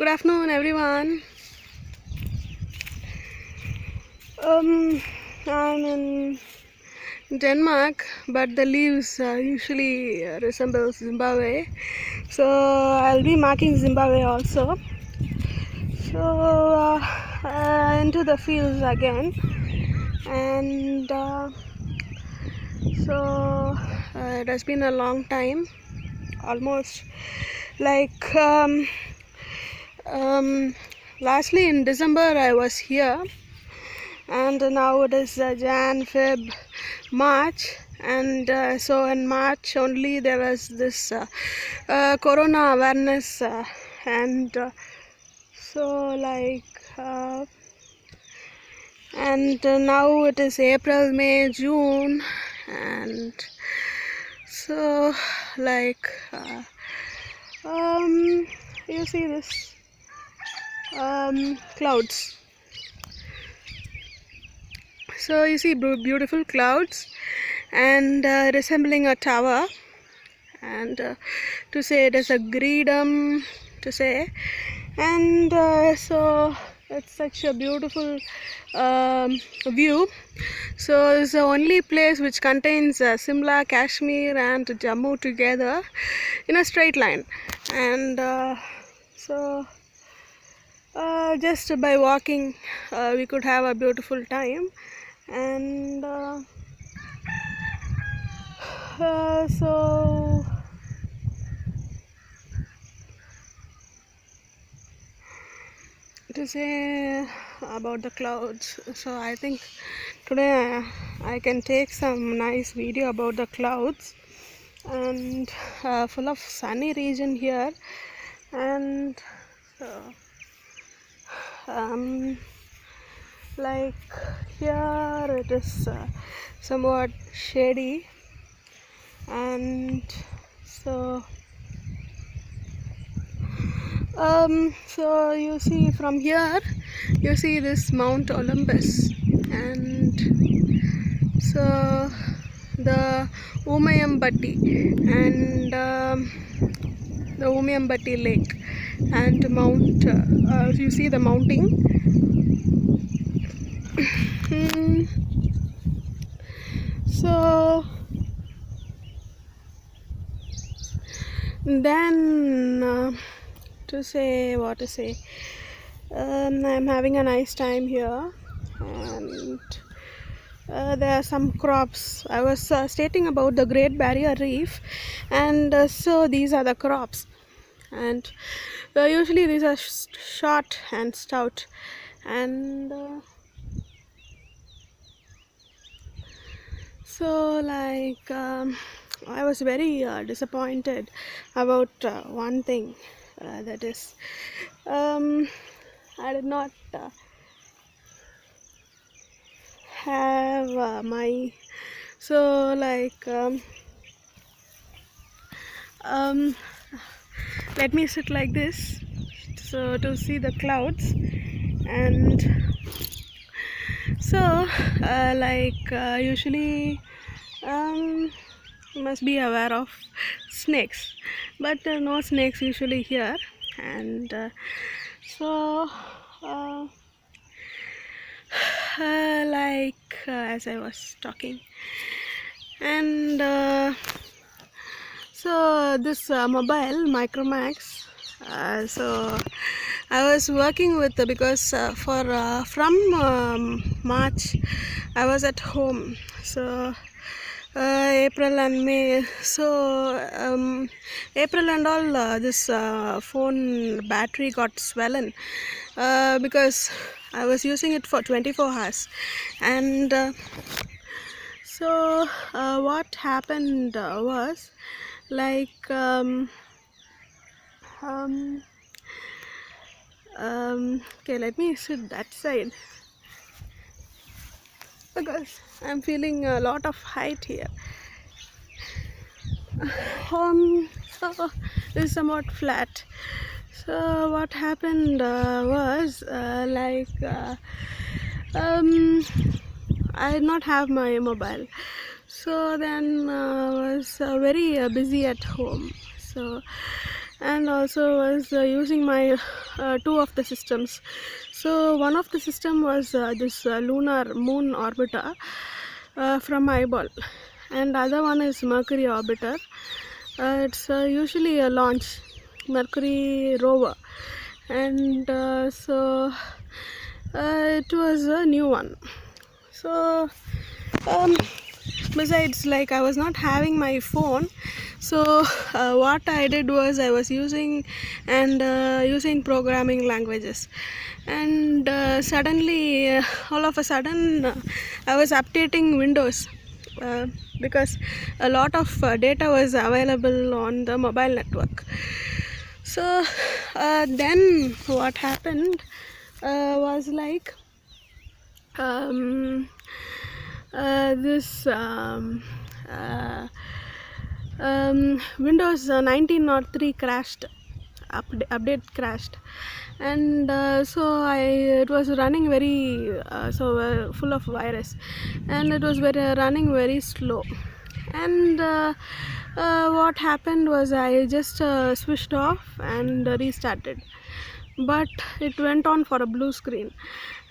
Good afternoon, everyone. I'm in Denmark, but the leaves usually resemble Zimbabwe, so I'll be marking Zimbabwe also. So into the fields again, and it has been a long time, almost like lastly in December I was here, and now it is Jan, Feb, March, and so in March only there was this corona awareness, and so like and now it is April, May, June, and so like you see this clouds. So you see beautiful clouds and resembling a tower, and to say it is a Gridam to say, and so it's such a beautiful view. So it's the only place which contains Simla, Kashmir and Jammu together in a straight line, and so just by walking we could have a beautiful time, and so to say about the clouds, so I think today I can take some nice video about the clouds, and full of sunny region here, and like here it is somewhat shady, and so so you see from here, you see this Mount Olympus, and so the Umayambatti, and the Umayambatti lake, and Mount you see the mounting. So then to say what to say, I'm having a nice time here, and there are some crops. I was stating about the Great Barrier Reef, and so these are the crops, and usually these are short and stout, and so like I was very disappointed about one thing, that is I did not have my, so like let me sit like this so to see the clouds, and so usually you must be aware of snakes, but no snakes usually here, and so as I was talking, and so this mobile Micromax, so I was working with because from March I was at home, so April and May, so April and all this phone battery got swollen because I was using it for 24 hours, and so what happened was like okay, let me sit that side because I'm feeling a lot of height here. So this is somewhat flat. So what happened was I did not have my mobile, so then I was very busy at home. So and also was using my two of the systems. So one of the system was this lunar moon orbiter from eyeball, and other one is Mercury orbiter. It's usually a launch Mercury rover, and it was a new one. So besides, like, I was not having my phone, so what I did was I was using programming languages, and suddenly all of a sudden I was updating Windows because a lot of data was available on the mobile network. So then what happened was like this Windows 1903 crashed, update crashed, and it was running very full of virus, and it was running very slow. And what happened was I just switched off and restarted, but it went on for a blue screen,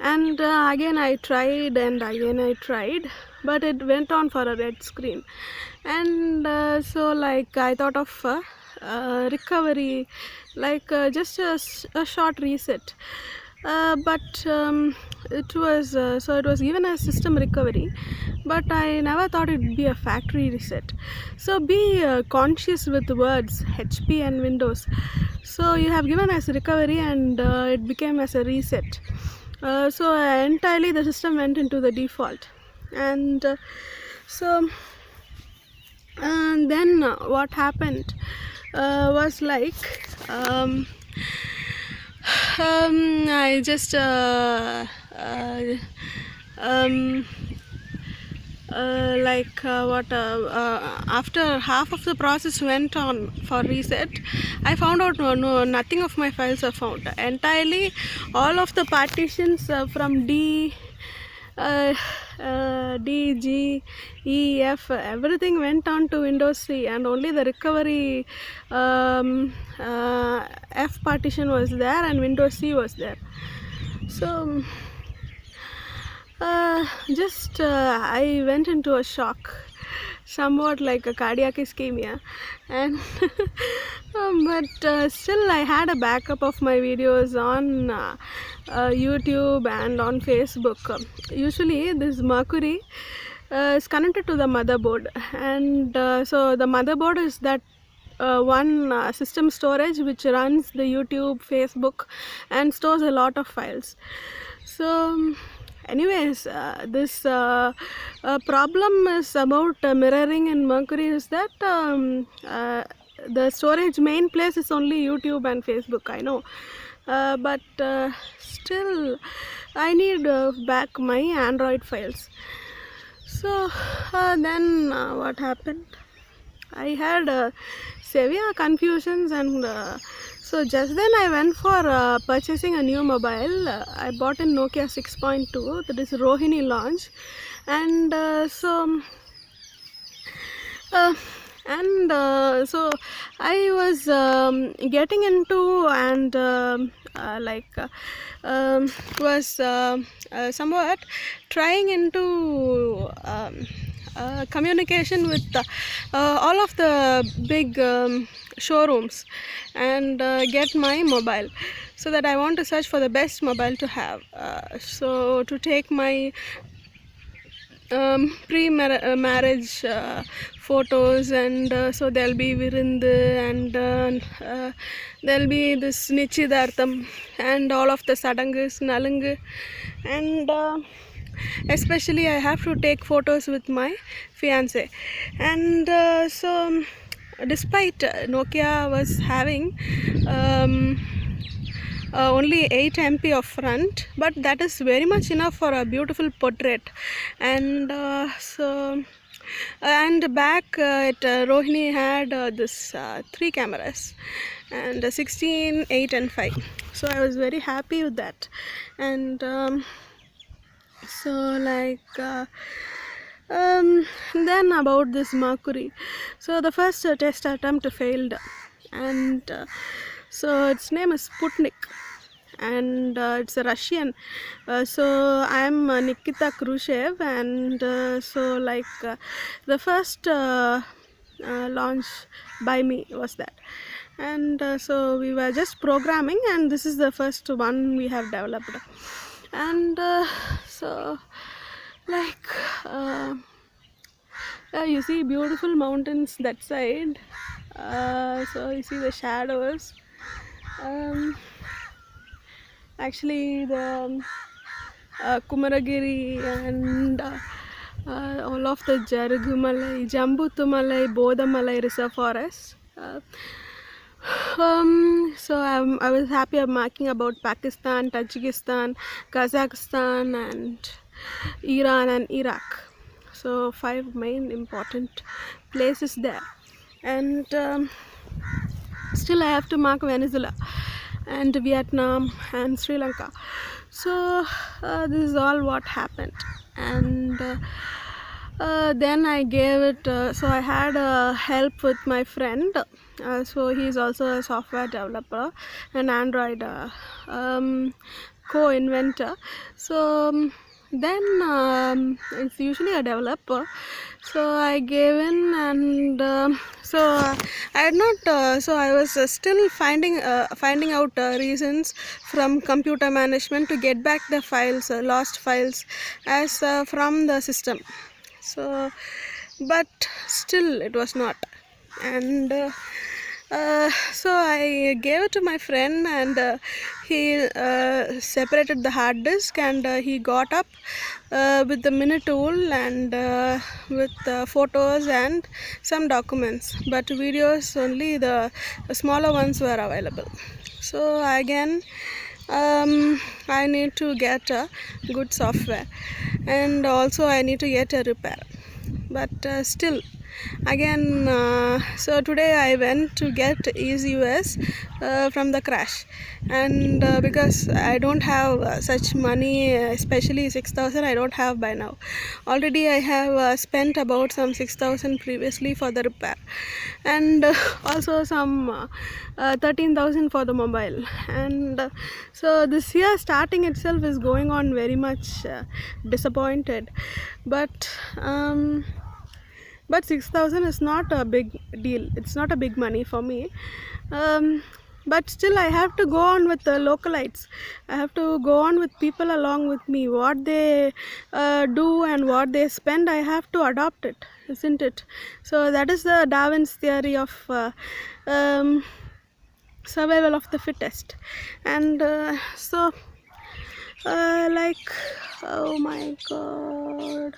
and again I tried and again I tried, but it went on for a red screen. And so like I thought of recovery, like just a short reset, but it was so it was given as system recovery, but I never thought it would be a factory reset. So be conscious with words HP and Windows. So you have given as recovery, and it became as a reset. So entirely the system went into the default, and then what happened was like I just after half of the process went on for reset, I found out nothing of my files are found. Entirely all of the partitions from D, G, E, F, everything went on to Windows C, and only the recovery F partition was there and Windows C was there. So I went into a shock, somewhat like a cardiac ischemia, and but still I had a backup of my videos on YouTube and on Facebook. Usually this Mercury is connected to the motherboard, and so the motherboard is that one system storage which runs the YouTube, Facebook, and stores a lot of files. So anyways, this problem is about mirroring in Mercury is that the storage main place is only YouTube and Facebook, I know, but still I need back my Android files. So then what happened, I had severe confusions, and so just then I went for purchasing a new mobile. I bought a Nokia 6.2, that is Rohini launch, and so I was getting into and was somewhat trying into communication with all of the big showrooms and get my mobile, so that I want to search for the best mobile to have, so to take my pre-marriage photos, and so there'll be virindu, and there'll be this nichidartham and all of the sadangus, nalungu, and especially I have to take photos with my fiance. And so despite Nokia was having only 8 MP of front, but that is very much enough for a beautiful portrait. And and back at Rohini had this 3 cameras, and 16, 8 and 5. So I was very happy with that. And so like then about this Mercury, so the first test attempt failed, and so its name is Sputnik, and it's a Russian. So I'm Nikita Khrushchev, and so like the first launch by me was that, and so we were just programming, and this is the first one we have developed, and so like you see beautiful mountains that side, so you see the shadows. Actually the Kumaragiri and all of the Jarugumalai, Jambutumalai, Bodamalai reserve forests. So I was happy of marking about Pakistan, Tajikistan, Kazakhstan, and Iran and Iraq. So 5 main important places there, and still I have to mark Venezuela and Vietnam and Sri Lanka. So this is all what happened, and then I gave it, so I had help with my friend, so he is also a software developer and Android co-inventor. So then it's usually a developer, so I gave in, and so I had not, so I was still finding out reasons from computer management to get back the files, lost files, as from the system. So but still it was not, and so I gave it to my friend, and he separated the hard disk, and he got up with the mini tool, and with photos and some documents, but videos only, the smaller ones were available. So again I need to get a good software, and also I need to get a repair, but still again so today I went to get EaseUS from the crash, and because I don't have such money, especially 6,000 I don't have by now. Already I have spent about some 6,000 previously for the repair, and also some 13,000 for the mobile, and so this year starting itself is going on very much disappointed, but 6,000 is not a big deal, it's not a big money for me, but still I have to go on with the localites, I have to go on with people along with me, what they do and what they spend, I have to adopt it, isn't it? So that is the Darwin's theory of survival of the fittest, and so like, oh my god,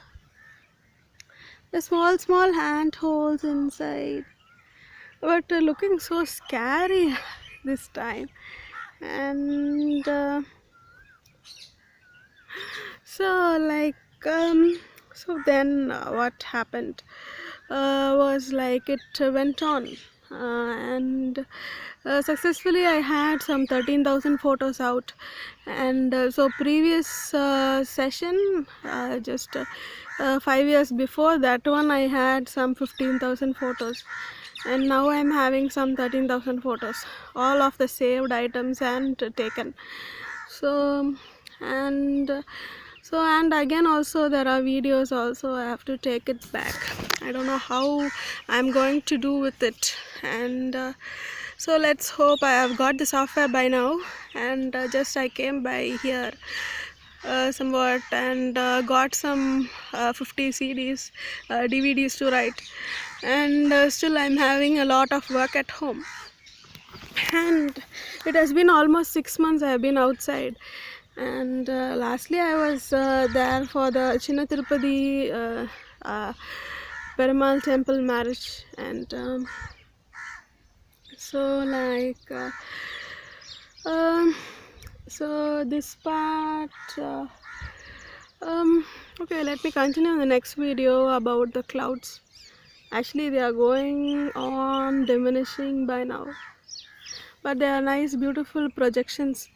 the small ant holes inside, but looking so scary this time, and so like so then what happened was like it went on, and successfully I had some 13,000 photos out, and so previous session, just 5 years before that one, I had some 15,000 photos, and now I'm having some 13,000 photos, all of the saved items and taken. So and so, and again also there are videos also, I have to take it back, I don't know how I'm going to do with it, and so let's hope. I have got the software by now, and just I came by here somewhat, and got some 50 CDs, DVDs to write, and still I'm having a lot of work at home, and it has been almost 6 months I have been outside, and lastly I was there for the Chinna Tirupati Perumal temple marriage, and so like so this part okay, let me continue in the next video about the clouds. Actually they are going on diminishing by now, but they are nice beautiful projections